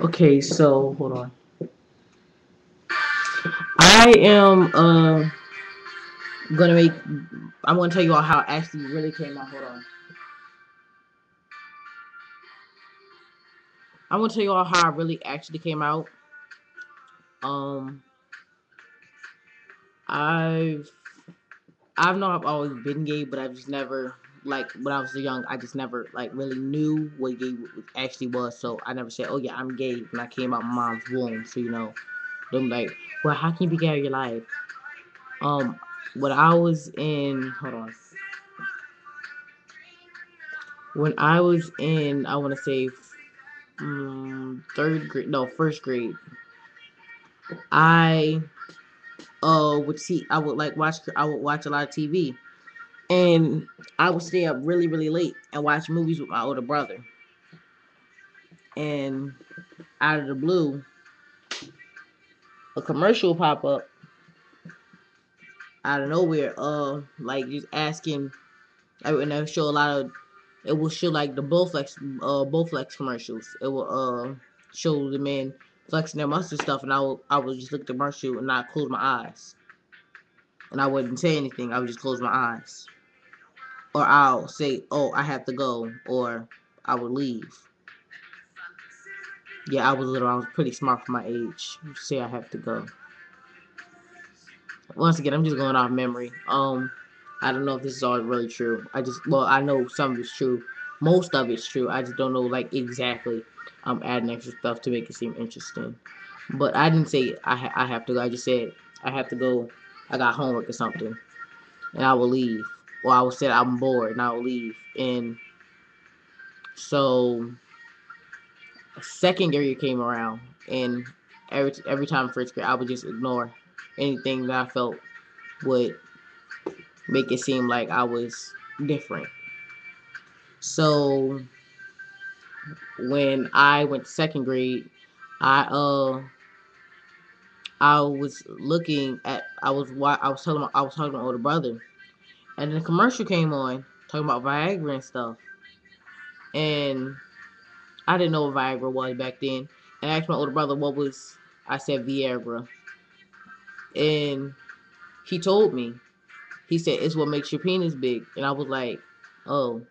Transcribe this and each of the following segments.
Okay, so hold on. I am gonna make. I'm gonna tell you all how it actually really came out. Hold on. I'm gonna tell you all how it really actually came out. Um, I've I've known I've always been gay, but I've just never like when I was young. I just never like really knew what gay actually was. So I never said, "Oh yeah, I'm gay" when I came out my mom's womb. So them like, well, how can you be gay all your life? Um, when I was in, hold on, when I was in, I want to say third grade, no, first grade. I would see, I would watch a lot of TV, and I would stay up really, really late and watch movies with my older brother. And out of the blue, a commercial pop up out of nowhere, like just asking. And they show a lot of. It will show like the Bowflex commercials. It will show the men flexing their muscle stuff, and I would just look at the commercial and not close my eyes, and I wouldn't say anything. I would just close my eyes, or I'll say, "Oh, I have to go," or I would leave. Yeah, I was little. I was pretty smart for my age. Say I have to go. Once again, I'm just going off memory. I don't know if this is all really true. I know some of it's true. Most of it's true. I just don't know like exactly. I'm adding extra stuff to make it seem interesting. But I didn't say I have to go. I just said I have to go. I got homework or something, and I will leave. Or I will say I'm bored and I will leave. And so second grade came around, and every time first grade, I would just ignore anything that I felt would make it seem like I was different. So when I went to second grade, I uh I was looking at I was talking to my older brother, and then the commercial came on talking about Viagra and stuff, and I didn't know what Viagra was back then, and I asked my older brother what was. I said Viagra, and he told me. He said it's what makes your penis big, and I was like, oh.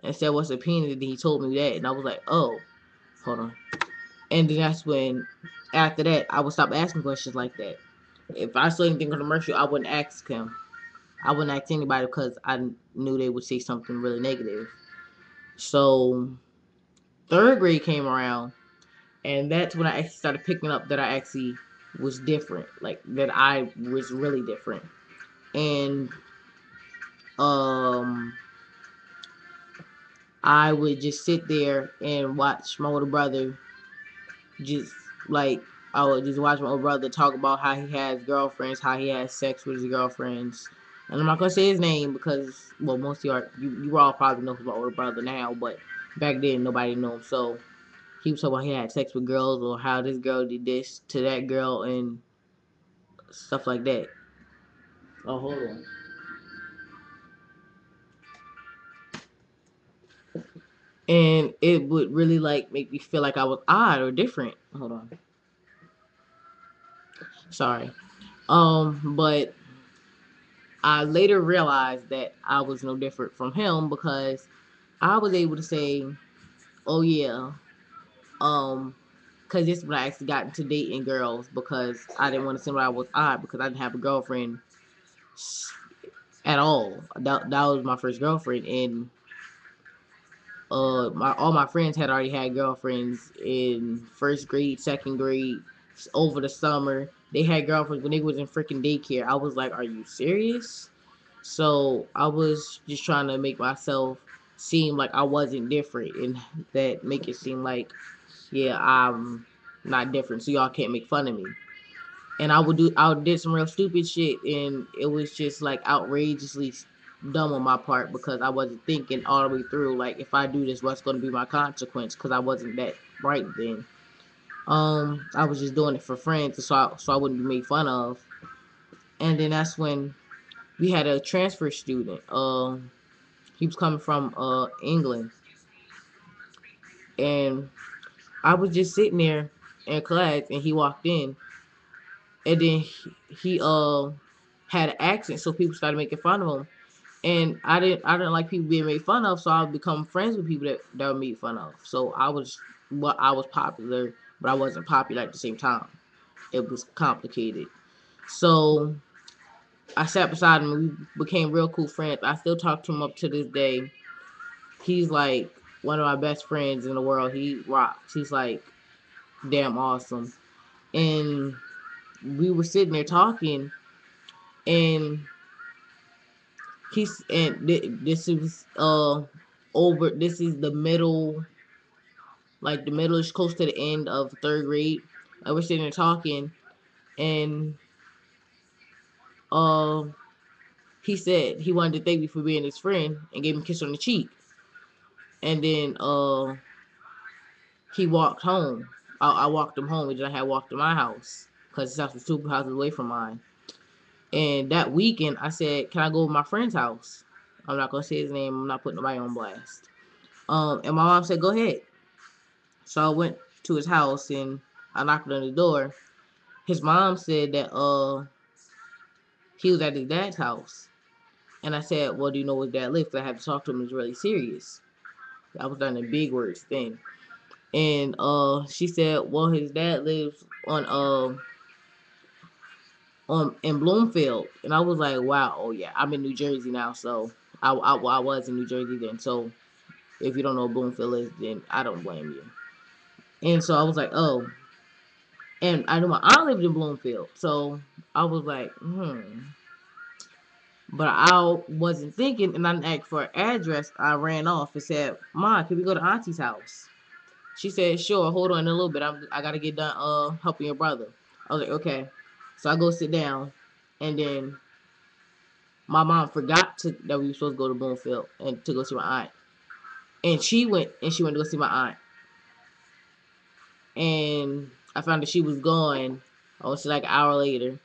And said what's a penis, and he told me that, and I was like, oh, hold on. And then that's when, after that, I would stop asking questions like that. If I saw anything on the commercial, I wouldn't ask him. I wouldn't ask anybody because I knew they would say something really negative. So third grade came around, and that's when I actually started picking up that I actually was different, like that I was really different. And um, I would just sit there and watch my older brother just like I would just watch my older brother talk about how he has girlfriends, how he has sex with his girlfriends. And I'm not gonna say his name because well most of you all probably know my older brother now, but back then nobody knew him. So he was talking about he had sex with girls or how this girl did this to that girl and stuff like that. Oh hold on. And it would really like make me feel like I was odd or different. Hold on. Sorry. But I later realized that I was no different from him because I was able to say, "Oh yeah," um, because this is when I actually got into dating girls because I didn't want to seem like I was odd because I didn't have a girlfriend at all. That was my first girlfriend, and my all my friends had already had girlfriends in first grade, second grade, over the summer. They had girlfriends when they was in freaking daycare. I was like, "Are you serious?" So I was just trying to make myself seem like I wasn't different, and that make it seem like, yeah, I'm not different, so y'all can't make fun of me. And I did some real stupid shit, and it was just like outrageously dumb on my part because I wasn't thinking all the way through. Like, if I do this, what's going to be my consequence? Because I wasn't that bright then. I was just doing it for friends, so I wouldn't be made fun of. And then that's when we had a transfer student. He was coming from England, and I was just sitting there in class, and he walked in, and then he had an accent, so people started making fun of him. And I didn't like people being made fun of, so I would become friends with people that were made fun of. So I was popular, but I wasn't popular at the same time. It was complicated. So I sat beside him, and we became real cool friends. I still talk to him up to this day. He's like one of my best friends in the world. He rocks. He's like damn awesome. And we were sitting there talking, and this is over. This is the middle, like the middle is close to the end of third grade. I was sitting there talking, and uh, he said he wanted to thank me for being his friend and gave me a kiss on the cheek. And then he walked home. I walked him home, and then I had walked to my house because his house was 2 houses away from mine. And that weekend, I said, "Can I go to my friend's house?" I'm not gonna say his name. I'm not putting nobody on blast. And my mom said, "Go ahead." So I went to his house, and I knocked on the door. His mom said that he was at his dad's house. And I said, "Well, do you know where his dad lives? 'Cause I had to talk to him. It was really serious." I was done in big words then. And she said, "Well, his dad lives on in Bloomfield." And I was like, "Wow, oh yeah, I'm in New Jersey now." So I was in New Jersey then. So if you don't know what Bloomfield is, then I don't blame you. And so I was like, "Oh." And I knew my aunt lived in Bloomfield. So I was like, But I wasn't thinking, and I asked for an address. I ran off and said, "Ma, can we go to Auntie's house?" She said, "Sure, hold on in a little bit. I gotta get done helping your brother." I was like, "Okay." So I go sit down, and then my mom forgot that we were supposed to go to Bloomfield and to go see my aunt. And she went to go see my aunt. And I found that she was gone. I was like an hour later.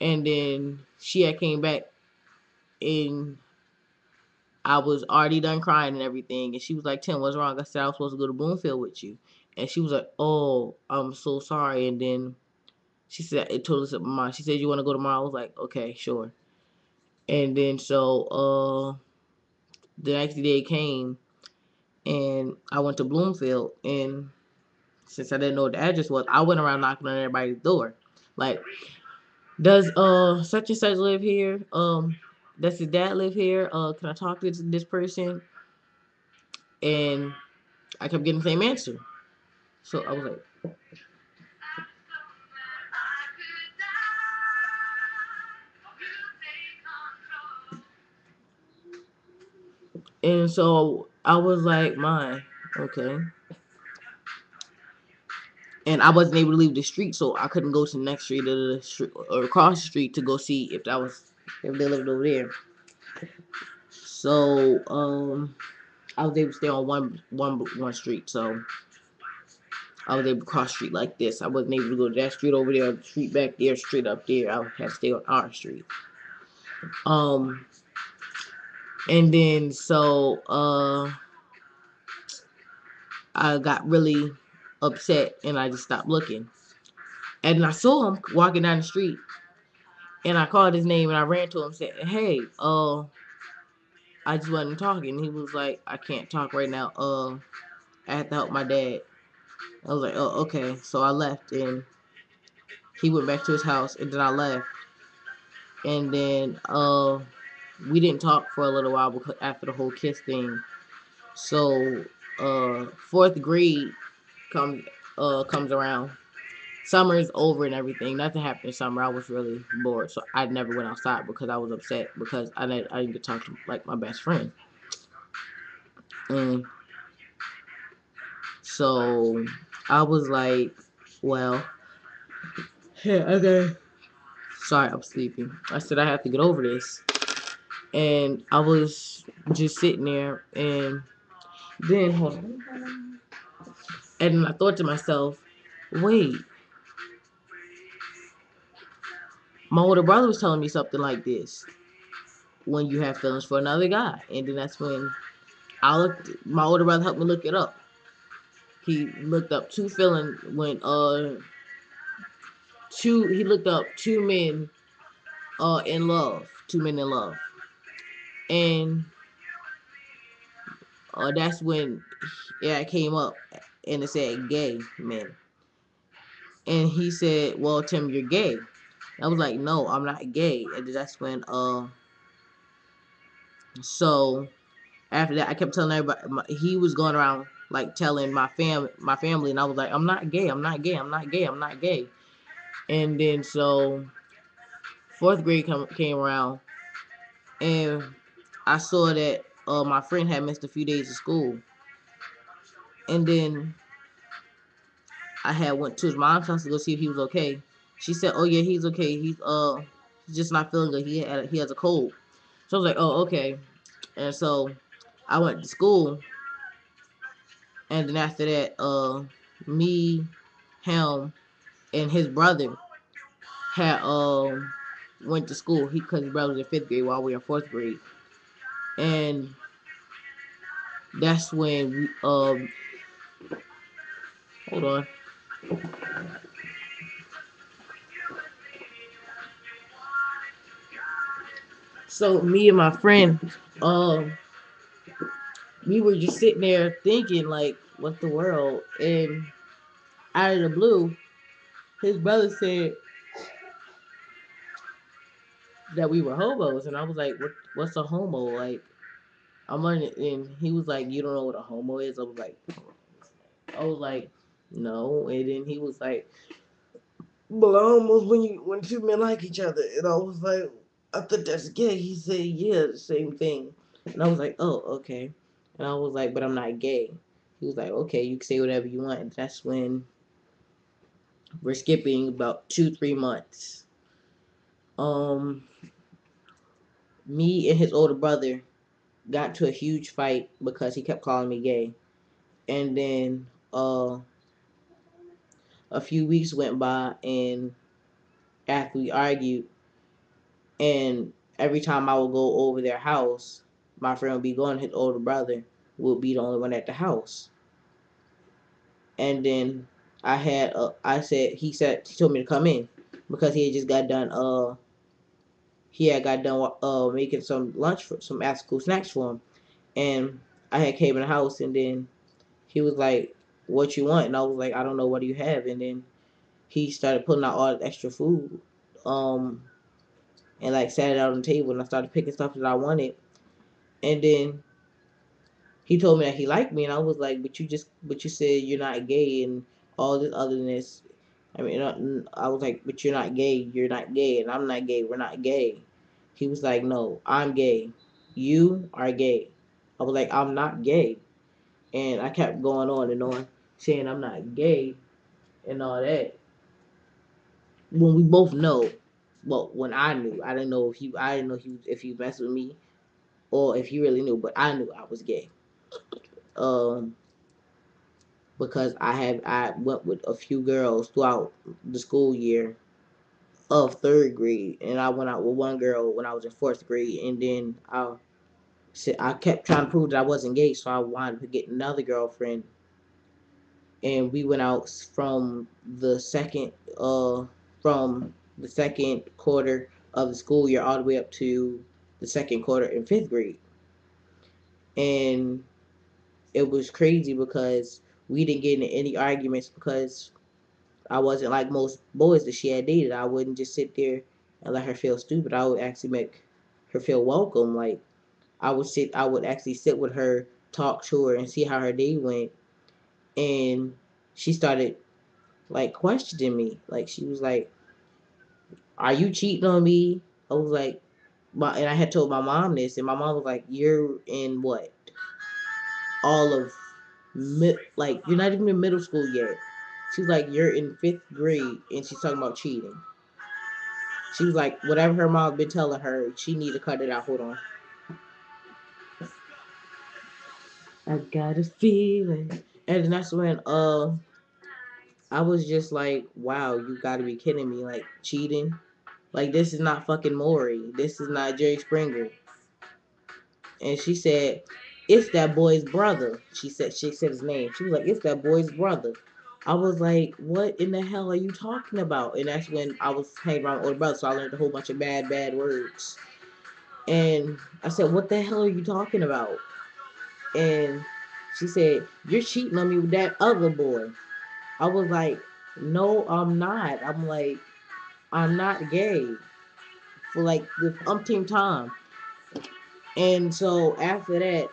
And then she had came back, and I was already done crying and everything. And she was like, "Tim, what's wrong?" I said, "I was supposed to go to Bloomfield with you." And she was like, "Oh, I'm so sorry." And then she said, it told us my mom. She said, "You want to go tomorrow?" I was like, "Okay, sure." And then the next day came, and I went to Bloomfield. And since I didn't know what the address was, I went around knocking on everybody's door. Like, "Does such and such live here? Does his dad live here? Can I talk to this person?" And I kept getting the same answer. So I was like, and so I was like, "My, okay." And I wasn't able to leave the street, so I couldn't go to the next street or across the street to go see if if they lived over there. So I was able to stay on one street. So I was able to cross the street like this. I wasn't able to go to that street over there, street back there, street up there. I had to stay on our street. Um, and then I got really upset, and I just stopped looking. And I saw him walking down the street, and I called his name, and I ran to him and said, "Hey, I just wasn't talking." He was like, "I can't talk right now. I had to help my dad." I was like, "Oh, okay." So I left, and he went back to his house, and then I left. And then we didn't talk for a little while because after the whole kiss thing. So fourth grade comes around. Summer is over and everything. Nothing happened in summer. I was really bored, so I never went outside because I was upset because I didn't get to talk to like my best friend. And so I was like, "Well, yeah, okay." Sorry, I'm sleeping. I said I have to get over this, and I was just sitting there, and then hold on. And I thought to myself, "Wait, my older brother was telling me something like this when you have feelings for another guy." And then that's when my older brother helped me look it up. he looked up two feeling when two he looked up two men in love, two men in love, and that's when it came up and it said gay men, and he said, "Well, Tim, you're gay." I was like, "No, I'm not gay." And that's when so after that, I kept telling everybody. He was going around like telling my family, and I was like, "I'm not gay. I'm not gay. I'm not gay. I'm not gay." And then so fourth grade came around, and I saw that my friend had missed a few days of school, and then I had went to his mom's house to go see if he was okay. She said, "Oh yeah, he's okay. He's just not feeling good. He has a cold." So I was like, "Oh okay." And so I went to school, and then after that, me, him, and his brother had went to school. Because his brother was in fifth grade while we were in fourth grade, and that's when we hold on. So me and my friend, um, we were just sitting there thinking like, what the world? And out of the blue, his brother said that we were hobos, and I was like, what's a homo? Like, I'm on it, and he was like, you don't know what a homo is? I was like, no. And then he was like, well, almost when two men like each other, and I was like, I thought that's gay. He said, yeah, the same thing, and I was like, oh, okay, and I was like, but I'm not gay. He was like, okay, you can say whatever you want. And that's when we're skipping about 2 3 months. Um, me and his older brother got into a huge fight because he kept calling me gay, and then a few weeks went by, and after we argued, and every time I would go over their house, my friend would be gone. His older brother would be the only one at the house. And then he told me to come in because he had just got done. He had got done making some lunch for some after school snacks for him, and I had came in the house, and then he was like, "What you want?" And I was like, "I don't know. What do you have?" And then he started putting out all the extra food, um, and like sat it out on the table, and I started picking stuff that I wanted, and then he told me that he liked me, and I was like, but you said you're not gay and all this otherness. I mean, I was like, but you're not gay, and I'm not gay, we're not gay. He was like, no, I'm gay, you are gay. I was like, I'm not gay, and I kept going on and on saying I'm not gay and all that. When we both know, well, when I knew, I didn't know if he messed with me or if he really knew, but I knew I was gay. Um, because I went with a few girls throughout the school year of third grade, and I went out with one girl when I was in fourth grade, and then I kept trying to prove that I wasn't gay, so I wanted to get another girlfriend, and we went out the second from the second quarter of the school year all the way up to the second quarter in fifth grade, and it was crazy because we didn't get into any arguments because I wasn't like most boys that she had dated. I wouldn't just sit there and let her feel stupid. I would actually make her feel welcome. Like I would actually sit with her, talk to her, and see how her day went. And she started like questioning me. Like she was like, "Are you cheating on me?" I was like, and I had told my mom this, and my mom was like, "You're in what? All of like you're not even in middle school yet." She's like, "You're in fifth grade," and she's talking about cheating. She was like, whatever her mom been telling her, she need to cut it out. Hold on. I got a feeling. And then that's when I was just like, wow, you gotta be kidding me. Like cheating. Like this is not fucking Maury. This is not Jerry Springer. And she said, it's that boy's brother. She said his name. She was like, it's that boy's brother. I was like, what in the hell are you talking about? And that's when I was hanging around with older brother, so I learned a whole bunch of bad words. And I said, what the hell are you talking about? And she said, you're cheating on me with that other boy. I was like, no, I'm not. I'm like, I'm not gay for like the umpteenth time. And so after that,